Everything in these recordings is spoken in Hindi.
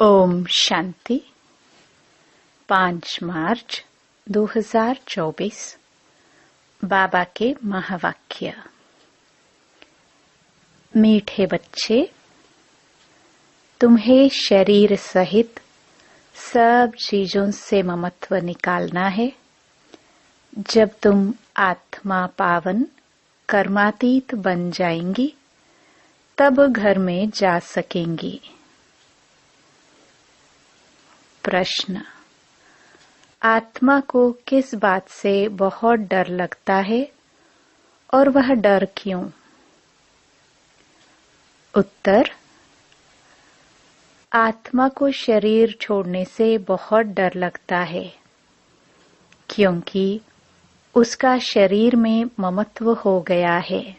ओम शांति। 5 मार्च 2024 बाबा के महावाक्य। मीठे बच्चे, तुम्हें शरीर सहित सब चीजों से ममत्व निकालना है। जब तुम आत्मा पावन कर्मातीत बन जाएंगी तब घर में जा सकेंगी। प्रश्न, आत्मा को किस बात से बहुत डर लगता है और वह डर क्यों? उत्तर, आत्मा को शरीर छोड़ने से बहुत डर लगता है क्योंकि उसका शरीर में ममत्व हो गया है।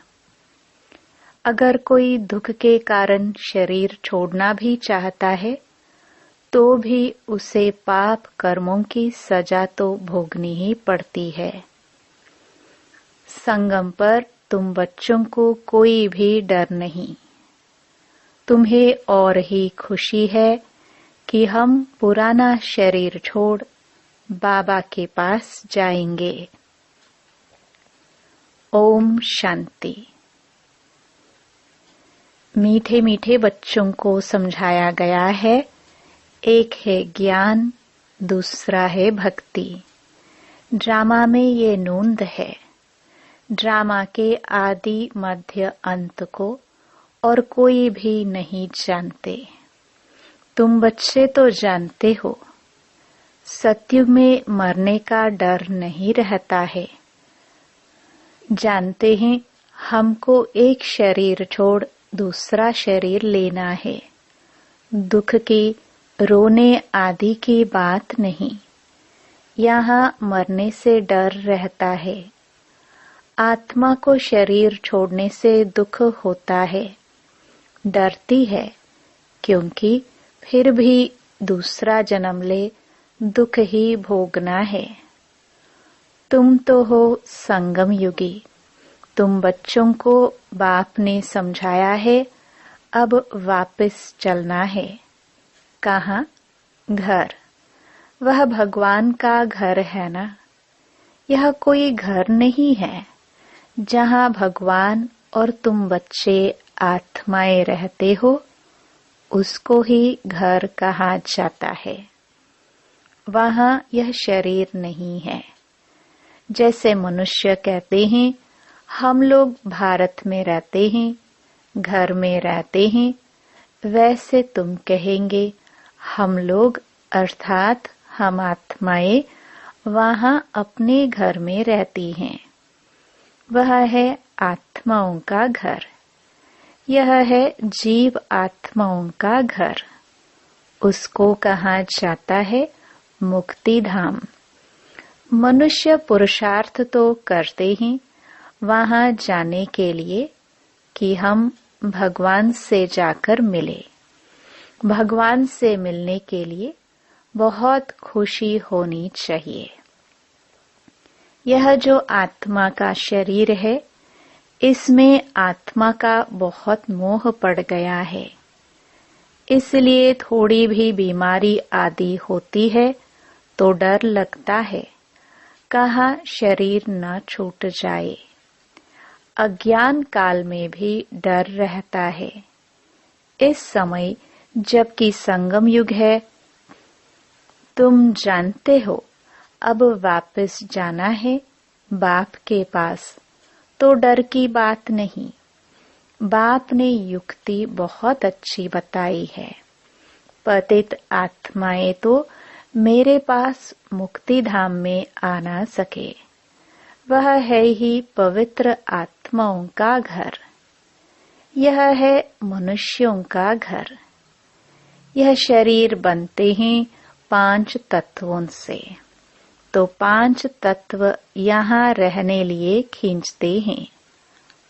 अगर कोई दुख के कारण शरीर छोड़ना भी चाहता है तो भी उसे पाप कर्मों की सजा तो भोगनी ही पड़ती है। संगम पर तुम बच्चों को कोई भी डर नहीं। तुम्हें और ही खुशी है कि हम पुराना शरीर छोड़ बाबा के पास जाएंगे। ओम शांति। मीठे मीठे बच्चों को समझाया गया है, एक है ज्ञान, दूसरा है भक्ति। ड्रामा में ये नोंद है। ड्रामा के आदि मध्य अंत को और कोई भी नहीं जानते। तुम बच्चे तो जानते हो, सतयुग में मरने का डर नहीं रहता है। जानते हैं हमको एक शरीर छोड़ दूसरा शरीर लेना है। दुख की रोने आदि की बात नहीं। यहाँ मरने से डर रहता है। आत्मा को शरीर छोड़ने से दुख होता है, डरती है, क्योंकि फिर भी दूसरा जन्म ले दुख ही भोगना है। तुम तो हो संगम युगी। तुम बच्चों को बाप ने समझाया है, अब वापस चलना है। कहाँ? घर। वह भगवान का घर है ना। यह कोई घर नहीं है। जहाँ भगवान और तुम बच्चे आत्माएं रहते हो, उसको ही घर कहा जाता है। वहाँ यह शरीर नहीं है। जैसे मनुष्य कहते हैं हम लोग भारत में रहते हैं, घर में रहते हैं, वैसे तुम कहेंगे हम लोग अर्थात हम आत्माएं वहाँ अपने घर में रहती हैं। वह है आत्माओं का घर। यह है जीव आत्माओं का घर। उसको कहा जाता है मुक्ति धाम। मनुष्य पुरुषार्थ तो करते हैं वहाँ जाने के लिए कि हम भगवान से जाकर मिले। भगवान से मिलने के लिए बहुत खुशी होनी चाहिए। यह जो आत्मा का शरीर है, इसमें आत्मा का बहुत मोह पड़ गया है। इसलिए थोड़ी भी बीमारी आदि होती है तो डर लगता है, कहाँ शरीर न छूट जाए। अज्ञान काल में भी डर रहता है। इस समय जबकि संगम युग है, तुम जानते हो अब वापस जाना है बाप के पास, तो डर की बात नहीं। बाप ने युक्ति बहुत अच्छी बताई है। पतित आत्माएं तो मेरे पास मुक्ति धाम में आ ना सके। वह है ही पवित्र आत्माओं का घर। यह है मनुष्यों का घर। यह शरीर बनते हैं 5 तत्वों से, तो 5 तत्व यहाँ रहने लिए खींचते हैं।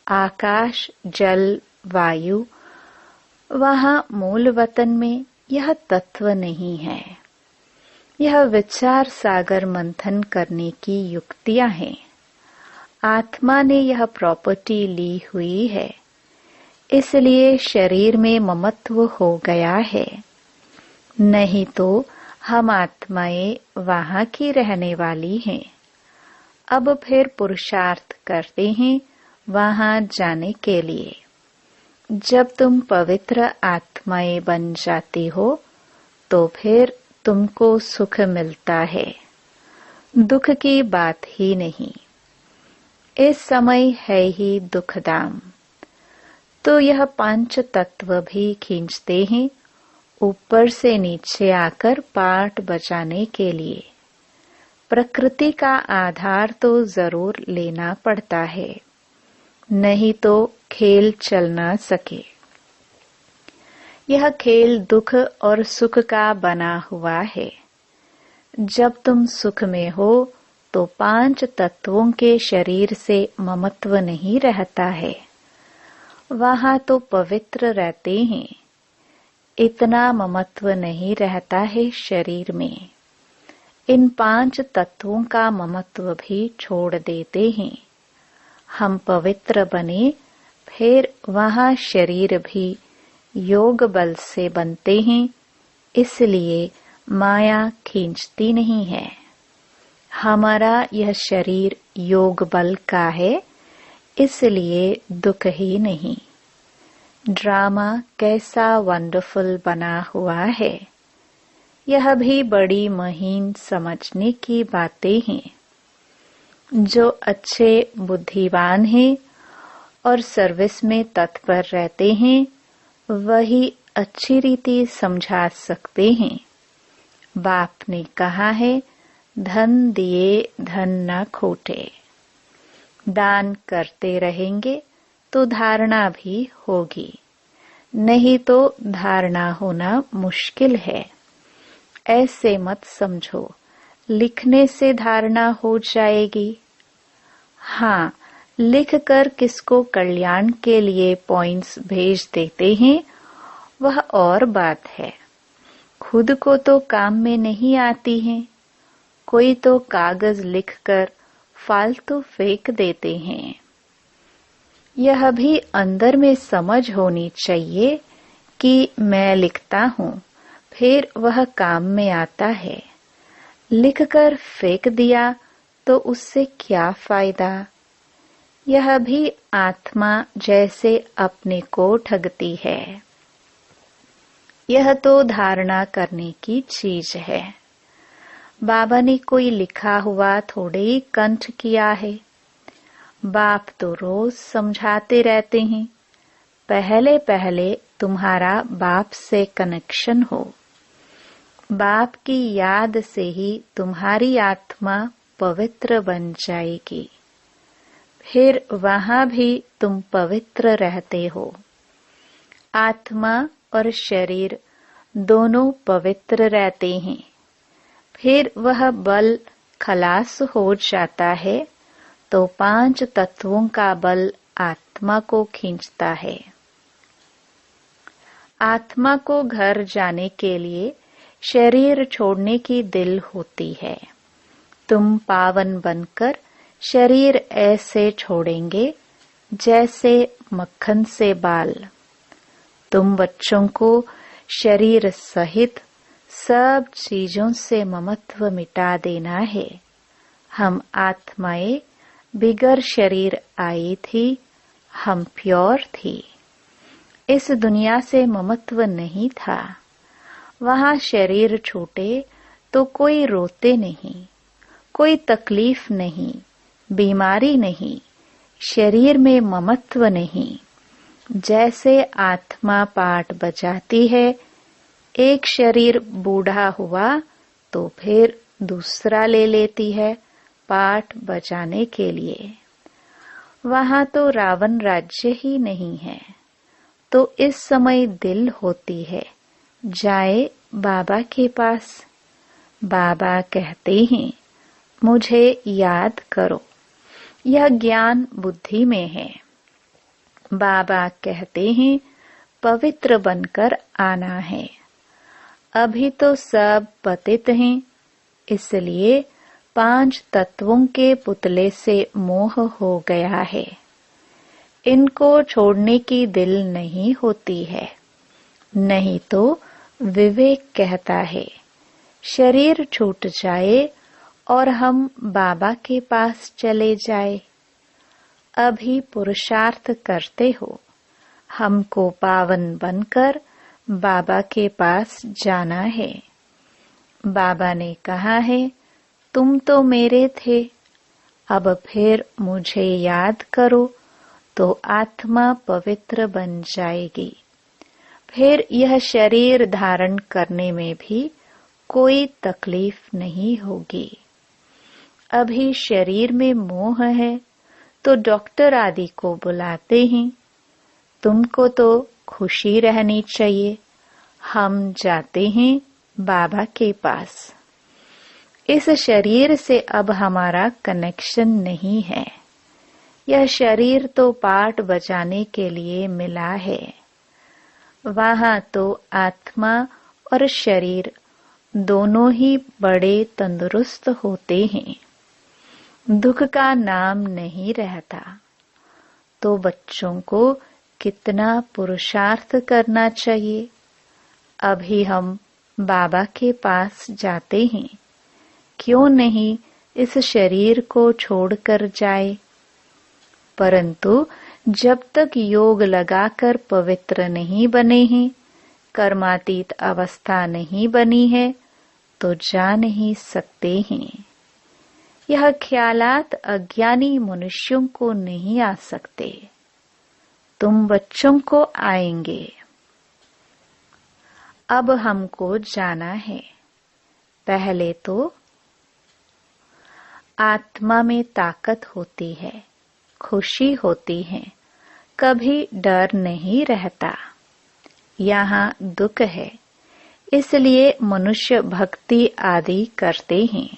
आकाश, जल, वायु। वहाँ मूल वतन में यह तत्व नहीं है। यह विचार सागर मंथन करने की युक्तियां हैं। आत्मा ने यह प्रॉपर्टी ली हुई है, इसलिए शरीर में ममत्व हो गया है। नहीं तो हम आत्माएं वहां की रहने वाली हैं। अब फिर पुरुषार्थ करते हैं वहां जाने के लिए। जब तुम पवित्र आत्माएं बन जाती हो तो फिर तुमको सुख मिलता है, दुख की बात ही नहीं। इस समय है ही दुखदाम। तो यह पांच तत्व भी खींचते हैं ऊपर से नीचे आकर पाठ बजाने के लिए। प्रकृति का आधार तो जरूर लेना पड़ता है, नहीं तो खेल चल न सके। यह खेल दुख और सुख का बना हुआ है। जब तुम सुख में हो तो पांच तत्वों के शरीर से ममत्व नहीं रहता है, वहां तो पवित्र रहते हैं। इतना ममत्व नहीं रहता है शरीर में। इन पांच तत्वों का ममत्व भी छोड़ देते हैं। हम पवित्र बने, फिर वहां शरीर भी योग बल से बनते हैं, इसलिए माया खींचती नहीं है। हमारा यह शरीर योग बल का है, इसलिए दुख ही नहीं। ड्रामा कैसा वंडरफुल बना हुआ है। यह भी बड़ी महीन समझने की बातें हैं। जो अच्छे बुद्धिमान हैं और सर्विस में तत्पर रहते हैं, वही अच्छी रीति समझा सकते हैं। बाप ने कहा है, धन दिए धन न खोटे। दान करते रहेंगे तो धारणा भी होगी, नहीं तो धारणा होना मुश्किल है। ऐसे मत समझो लिखने से धारणा हो जाएगी। हाँ, लिखकर किसको कल्याण के लिए पॉइंट्स भेज देते हैं, वह और बात है। खुद को तो काम में नहीं आती हैं। कोई तो कागज लिखकर फालतू फेंक देते हैं। यह भी अंदर में समझ होनी चाहिए कि मैं लिखता हूँ, फिर वह काम में आता है। लिखकर फेंक दिया तो उससे क्या फायदा। यह भी आत्मा जैसे अपने को ठगती है। यह तो धारणा करने की चीज है। बाबा ने कोई लिखा हुआ थोड़े ही कंठ किया है। बाप तो रोज समझाते रहते हैं, पहले पहले तुम्हारा बाप से कनेक्शन हो। बाप की याद से ही तुम्हारी आत्मा पवित्र बन जाएगी। फिर वहां भी तुम पवित्र रहते हो। आत्मा और शरीर दोनों पवित्र रहते हैं। फिर वह बल खलास हो जाता है तो पांच तत्वों का बल आत्मा को खींचता है। आत्मा को घर जाने के लिए शरीर छोड़ने की दिल होती है। तुम पावन बनकर शरीर ऐसे छोड़ेंगे जैसे मक्खन से बाल। तुम बच्चों को शरीर सहित सब चीजों से ममत्व मिटा देना है। हम आत्माएं बिगर शरीर आई थी, हम प्योर थी। इस दुनिया से ममत्व नहीं था। वहां शरीर छूटे तो कोई रोते नहीं, कोई तकलीफ नहीं, बीमारी नहीं, शरीर में ममत्व नहीं। जैसे आत्मा पाठ बजाती है, एक शरीर बूढ़ा हुआ तो फिर दूसरा ले लेती है पाठ बजाने के लिए। वहां तो रावण राज्य ही नहीं है, तो इस समय दिल होती है जाए बाबा के पास। बाबा कहते हैं, मुझे याद करो। यह ज्ञान बुद्धि में है। बाबा कहते हैं, पवित्र बनकर आना है। अभी तो सब पतित हैं, इसलिए पांच तत्वों के पुतले से मोह हो गया है। इनको छोड़ने की दिल नहीं होती है, नहीं तो विवेक कहता है शरीर छूट जाए और हम बाबा के पास चले जाए। अभी पुरुषार्थ करते हो, हमको पावन बनकर बाबा के पास जाना है। बाबा ने कहा है तुम तो मेरे थे, अब फिर मुझे याद करो तो आत्मा पवित्र बन जाएगी। फिर यह शरीर धारण करने में भी कोई तकलीफ नहीं होगी। अभी शरीर में मोह है तो डॉक्टर आदि को बुलाते हैं। तुमको तो खुशी रहनी चाहिए। हम जाते हैं बाबा के पास। इस शरीर से अब हमारा कनेक्शन नहीं है। यह शरीर तो पाठ बजाने के लिए मिला है। वहां तो आत्मा और शरीर दोनों ही बड़े तंदुरुस्त होते हैं। दुख का नाम नहीं रहता। तो बच्चों को कितना पुरुषार्थ करना चाहिए। अभी हम बाबा के पास जाते हैं, क्यों नहीं इस शरीर को छोड़कर जाए। परंतु जब तक योग लगाकर पवित्र नहीं बने हैं, कर्मातीत अवस्था नहीं बनी है, तो जा नहीं सकते हैं। यह ख्यालात अज्ञानी मनुष्यों को नहीं आ सकते। तुम बच्चों को आएंगे। अब हमको जाना है। पहले तो आत्मा में ताकत होती है, खुशी होती है, कभी डर नहीं रहता। यहाँ दुख है, इसलिए मनुष्य भक्ति आदि करते हैं,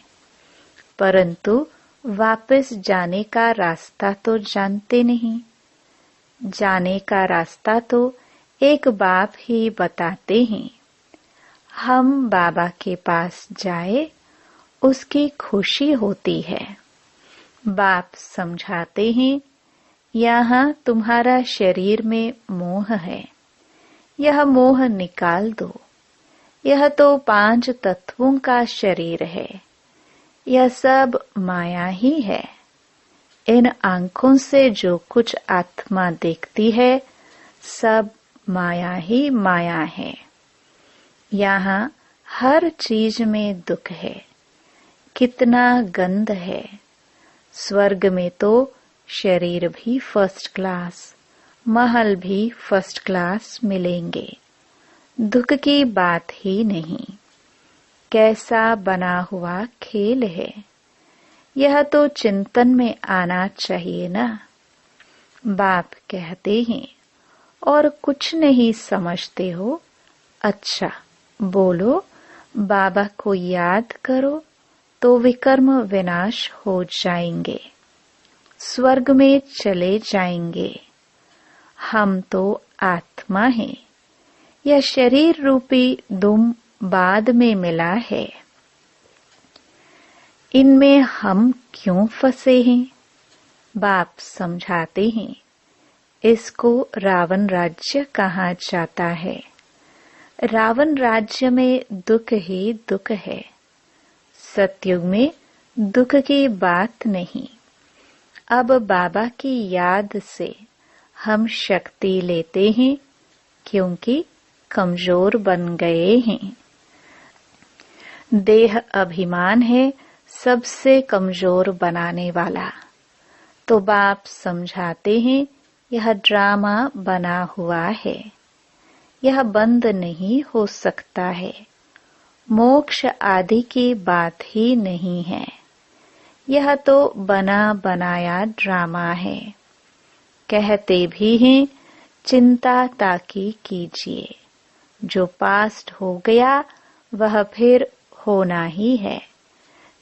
परंतु वापस जाने का रास्ता तो जानते नहीं। जाने का रास्ता तो एक बाप ही बताते हैं। हम बाबा के पास जाए, उसकी खुशी होती है। बाप समझाते हैं, यहाँ तुम्हारा शरीर में मोह है, यह मोह निकाल दो। यह तो 5 तत्वों का शरीर है, यह सब माया ही है। इन आंखों से जो कुछ आत्मा देखती है, सब माया ही माया है। यहाँ हर चीज में दुख है, कितना गंध है। स्वर्ग में तो शरीर भी फर्स्ट क्लास, महल भी फर्स्ट क्लास मिलेंगे। दुख की बात ही नहीं। कैसा बना हुआ खेल है, यह तो चिंतन में आना चाहिए ना। बाप कहते हैं और कुछ नहीं समझते हो। अच्छा बोलो, बाबा को याद करो तो विकर्म विनाश हो जाएंगे, स्वर्ग में चले जाएंगे। हम तो आत्मा हैं, यह शरीर रूपी दुम बाद में मिला है। इनमें हम क्यों फंसे हैं? बाप समझाते हैं, इसको रावण राज्य कहा जाता है। रावण राज्य में दुख ही दुख है। सतयुग में दुख की बात नहीं। अब बाबा की याद से हम शक्ति लेते हैं, क्योंकि कमजोर बन गए हैं। देह अभिमान है सबसे कमजोर बनाने वाला। तो बाप समझाते हैं, यह ड्रामा बना हुआ है, यह बंद नहीं हो सकता है। मोक्ष आदि की बात ही नहीं है, यह तो बना बनाया ड्रामा है। कहते भी हैं चिंता ताकि कीजिए, जो पास्ट हो गया वह फिर होना ही है।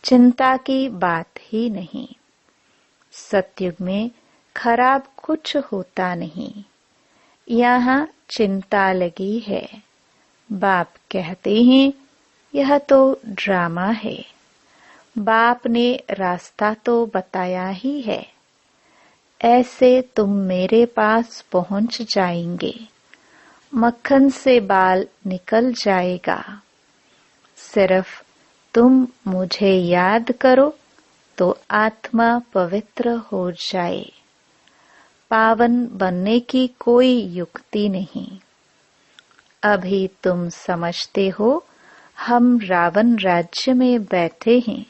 चिंता की बात ही नहीं। सतयुग में खराब कुछ होता नहीं, यहाँ चिंता लगी है। बाप कहते हैं यह तो ड्रामा है। बाप ने रास्ता तो बताया ही है, ऐसे तुम मेरे पास पहुंच जाएंगे। मक्खन से बाल निकल जाएगा। सिर्फ तुम मुझे याद करो तो आत्मा पवित्र हो जाए। पावन बनने की कोई युक्ति नहीं। अभी तुम समझते हो हम रावण राज्य में बैठे हैं।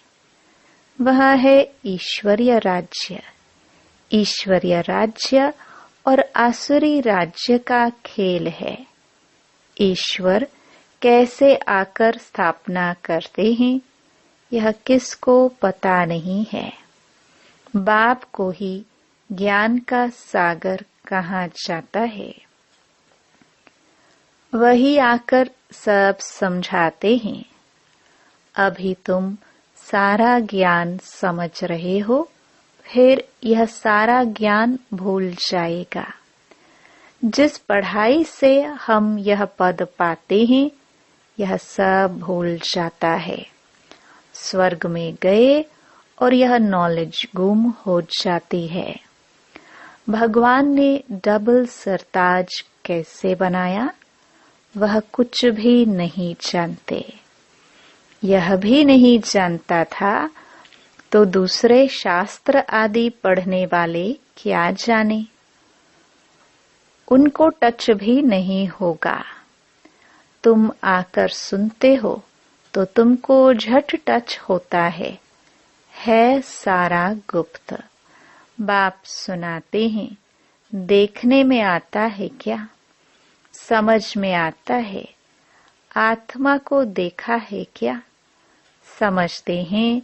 वह है ईश्वरीय राज्य। ईश्वरीय राज्य और आसुरी राज्य का खेल है। ईश्वर कैसे आकर स्थापना करते हैं यह किसको पता नहीं है। बाप को ही ज्ञान का सागर कहा जाता है। वही आकर सब समझाते हैं। अभी तुम सारा ज्ञान समझ रहे हो, फिर यह सारा ज्ञान भूल जाएगा। जिस पढ़ाई से हम यह पद पाते हैं यह सब भूल जाता है। स्वर्ग में गए और यह नॉलेज गुम हो जाती है। भगवान ने डबल सरताज कैसे बनाया वह कुछ भी नहीं जानते। यह भी नहीं जानता था तो दूसरे शास्त्र आदि पढ़ने वाले क्या जाने। उनको टच भी नहीं होगा। तुम आकर सुनते हो तो तुमको झट टच होता है सारा गुप्त। बाप सुनाते हैं, देखने में आता है क्या? समझ में आता है। आत्मा को देखा है क्या? समझते हैं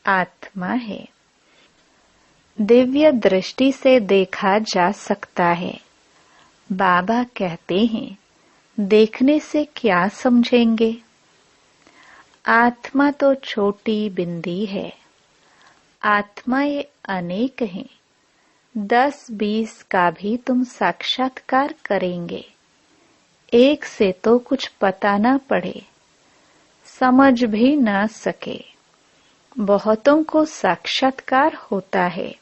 आत्मा है। दिव्य दृष्टि से देखा जा सकता है। बाबा कहते हैं, देखने से क्या समझेंगे? आत्मा तो छोटी बिंदी है। आत्माएं अनेक हैं। 10-20 का भी तुम साक्षात्कार करेंगे। एक से तो कुछ पता ना पड़े, समझ भी ना सके। बहुतों को साक्षात्कार होता है,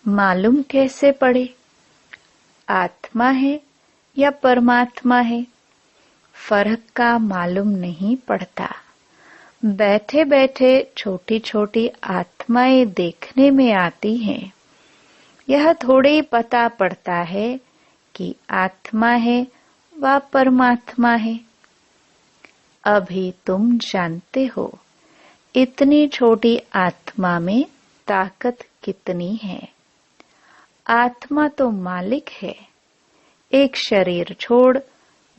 मालूम कैसे पड़े आत्मा है या परमात्मा है? फर्क का मालूम नहीं पड़ता। बैठे बैठे छोटी छोटी आत्माएं देखने में आती हैं। यह थोड़े ही पता पड़ता है कि आत्मा है व परमात्मा है। अभी तुम जानते हो इतनी छोटी आत्मा में ताकत कितनी है। आत्मा तो मालिक है। एक शरीर छोड़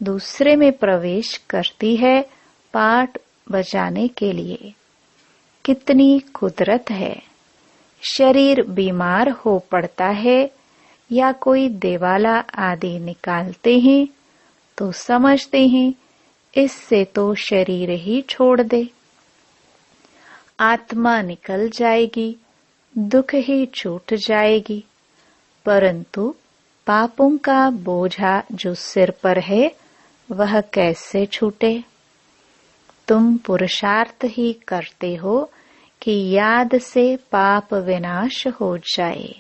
दूसरे में प्रवेश करती है पाठ बजाने के लिए। कितनी कुदरत है। शरीर बीमार हो पड़ता है या कोई देवाला आदि निकालते हैं तो समझते हैं इससे तो शरीर ही छोड़ दे, आत्मा निकल जाएगी, दुख ही छूट जाएगी। परंतु पापों का बोझा जो सिर पर है वह कैसे छूटे? तुम पुरुषार्थ ही करते हो कि याद से पाप विनाश हो जाए।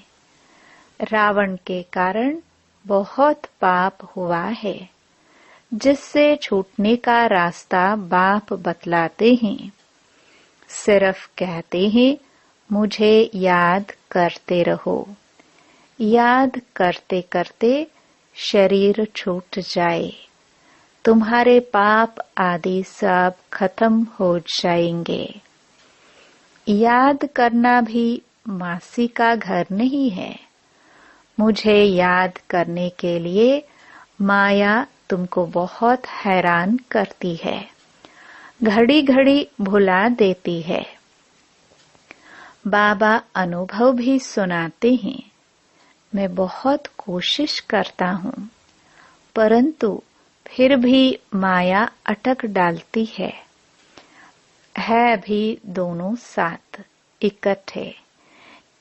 रावण के कारण बहुत पाप हुआ है, जिससे छूटने का रास्ता बाप बतलाते हैं। सिर्फ कहते हैं मुझे याद करते रहो। याद करते करते शरीर छूट जाए, तुम्हारे पाप आदि सब खत्म हो जाएंगे। याद करना भी मासी का घर नहीं है। मुझे याद करने के लिए माया तुमको बहुत हैरान करती है, घड़ी घड़ी भुला देती है। बाबा अनुभव भी सुनाते हैं। मैं बहुत कोशिश करता हूँ, परंतु फिर भी माया अटक डालती है भी दोनों साथ इकट्ठे।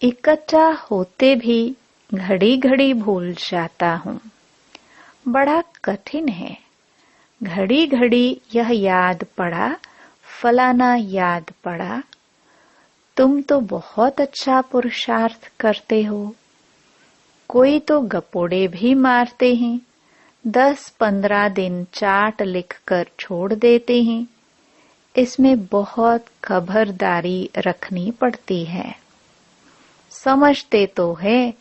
इकट्ठा होते भी घड़ी घड़ी भूल जाता हूँ। बड़ा कठिन है। घड़ी घड़ी यह याद पड़ा, फलाना याद पड़ा। तुम तो बहुत अच्छा पुरुषार्थ करते हो। कोई तो गपोड़े भी मारते हैं, 10-15 दिन चार्ट लिखकर छोड़ देते हैं। इसमें बहुत खबरदारी रखनी पड़ती है। समझते तो है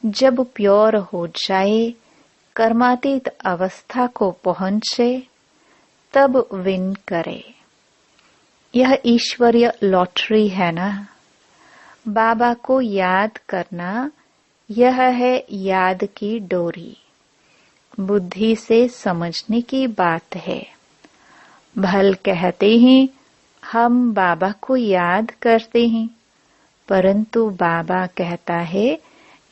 जब प्योर हो जाए, कर्मातीत अवस्था को पहुंचे, तब विन करे। यह ईश्वरीय लॉटरी है ना। बाबा को याद करना, यह है याद की डोरी। बुद्धि से समझने की बात है। भल कहते हैं हम बाबा को याद करते हैं, परंतु बाबा कहता है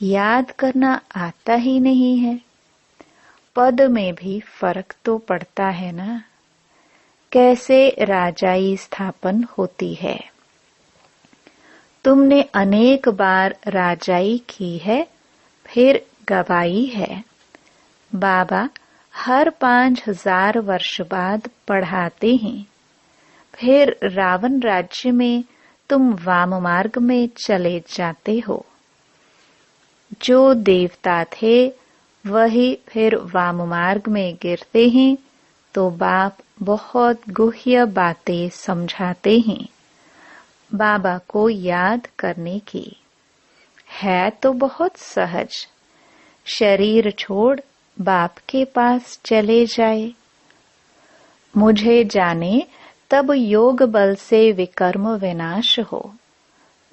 याद करना आता ही नहीं है। पद में भी फर्क तो पड़ता है ना। कैसे राजाई स्थापन होती है। तुमने अनेक बार राजाई की है, फिर गवाई है। बाबा हर 5000 वर्ष बाद पढ़ाते हैं। फिर रावण राज्य में तुम वाम मार्ग में चले जाते हो। जो देवता थे वही फिर वाम मार्ग में गिरते हैं, तो बाप बहुत गुह्य बातें समझाते हैं। बाबा को याद करने की है तो बहुत सहज। शरीर छोड़ बाप के पास चले जाए। मुझे जाने तब योग बल से विकर्म विनाश हो।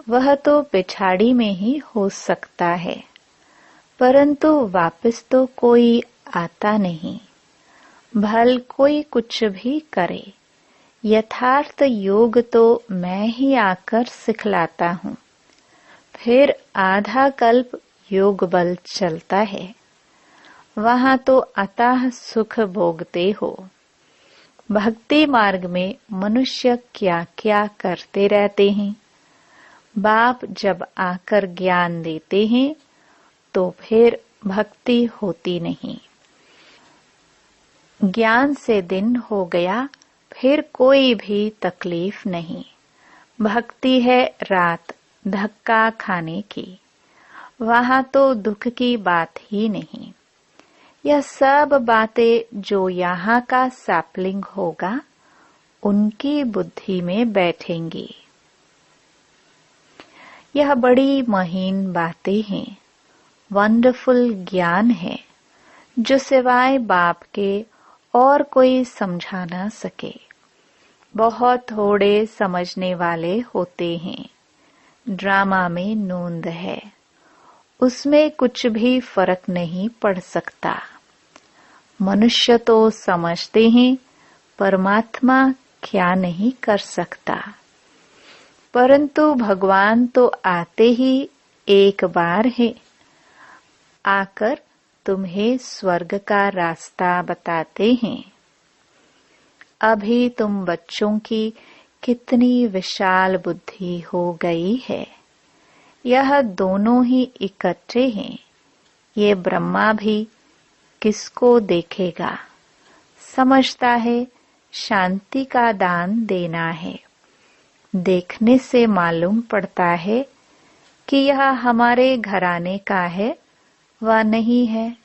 वह तो पिछाड़ी में ही हो सकता है, परंतु वापस तो कोई आता नहीं। भल कोई कुछ भी करे, यथार्थ योग तो मैं ही आकर सिखलाता हूँ। फिर आधा कल्प योग बल चलता है। वहां तो अतः सुख भोगते हो। भक्ति मार्ग में मनुष्य क्या क्या करते रहते हैं। बाप जब आकर ज्ञान देते हैं तो फिर भक्ति होती नहीं। ज्ञान से दिन हो गया, फिर कोई भी तकलीफ नहीं। भक्ति है रात धक्का खाने की, वहां तो दुख की बात ही नहीं। यह सब बातें जो यहाँ का सैपलिंग होगा, उनकी बुद्धि में बैठेंगी। यह बड़ी महीन बातें हैं, वंडरफुल ज्ञान है, जो सिवाय बाप के और कोई समझा ना सके। बहुत थोड़े समझने वाले होते हैं। ड्रामा में नोंद है, उसमें कुछ भी फर्क नहीं पड़ सकता। मनुष्य तो समझते हैं परमात्मा क्या नहीं कर सकता, परंतु भगवान तो आते ही एक बार है। आकर तुम्हें स्वर्ग का रास्ता बताते हैं। अभी तुम बच्चों की कितनी विशाल बुद्धि हो गई है। यह दोनों ही इकट्ठे हैं। ये ब्रह्मा भी किसको देखेगा। समझता है शांति का दान देना है। देखने से मालूम पड़ता है कि यह हमारे घराने का है व नहीं है।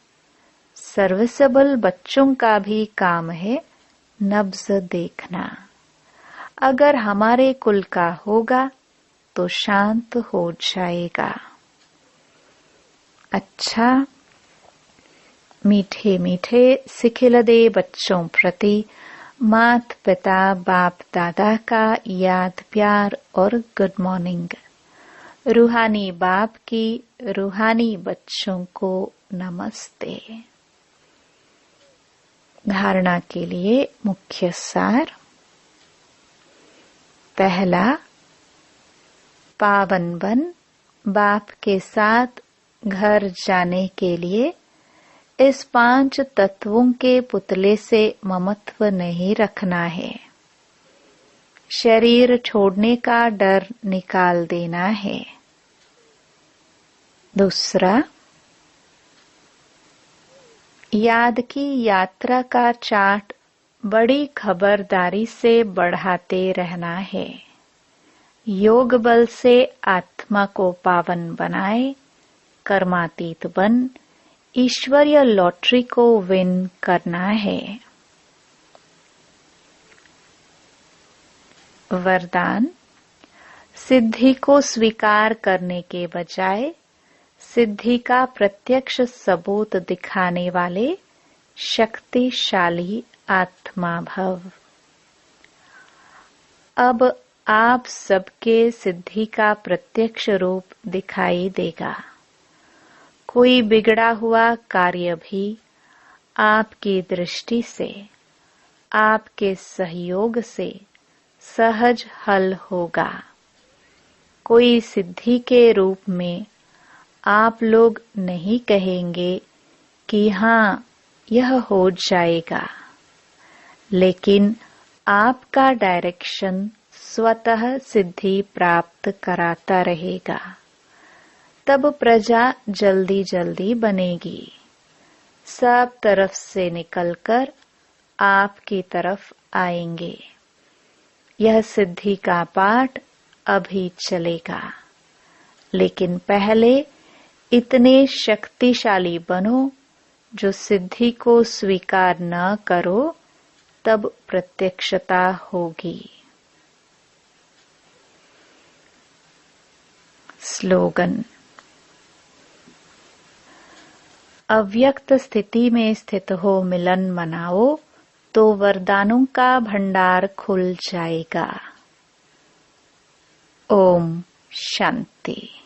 सर्विसेबल बच्चों का भी काम है नब्ज देखना। अगर हमारे कुल का होगा तो शांत हो जाएगा। अच्छा, मीठे मीठे सिखिलदे बच्चों प्रति मात पिता बाप दादा का याद प्यार और गुड मॉर्निंग। रूहानी बाप की रूहानी बच्चों को नमस्ते। धारणा के लिए मुख्य सार। पहला, पावन बन बाप के साथ घर जाने के लिए इस 5 तत्वों के पुतले से ममत्व नहीं रखना है। शरीर छोड़ने का डर निकाल देना है। दूसरा, याद की यात्रा का चार्ट बड़ी खबरदारी से बढ़ाते रहना है। योग बल से आत्मा को पावन बनाए, कर्मातीत बन ईश्वरीय लॉटरी को विन करना है। वरदान, सिद्धि को स्वीकार करने के बजाय सिद्धि का प्रत्यक्ष सबूत दिखाने वाले शक्तिशाली आत्मा भव। अब आप सबके सिद्धि का प्रत्यक्ष रूप दिखाई देगा। कोई बिगड़ा हुआ कार्य भी आपकी दृष्टि से, आपके सहयोग से सहज हल होगा। कोई सिद्धि के रूप में आप लोग नहीं कहेंगे कि हाँ यह हो जाएगा, लेकिन आपका डायरेक्शन स्वतः सिद्धि प्राप्त कराता रहेगा। तब प्रजा जल्दी जल्दी बनेगी, सब तरफ से निकलकर आपकी तरफ आएंगे। यह सिद्धि का पाठ अभी चलेगा, लेकिन पहले इतने शक्तिशाली बनो जो सिद्धि को स्वीकार न करो, तब प्रत्यक्षता होगी। स्लोगन, अव्यक्त स्थिति में स्थित हो मिलन मनाओ तो वरदानों का भंडार खुल जाएगा। ओम शांति।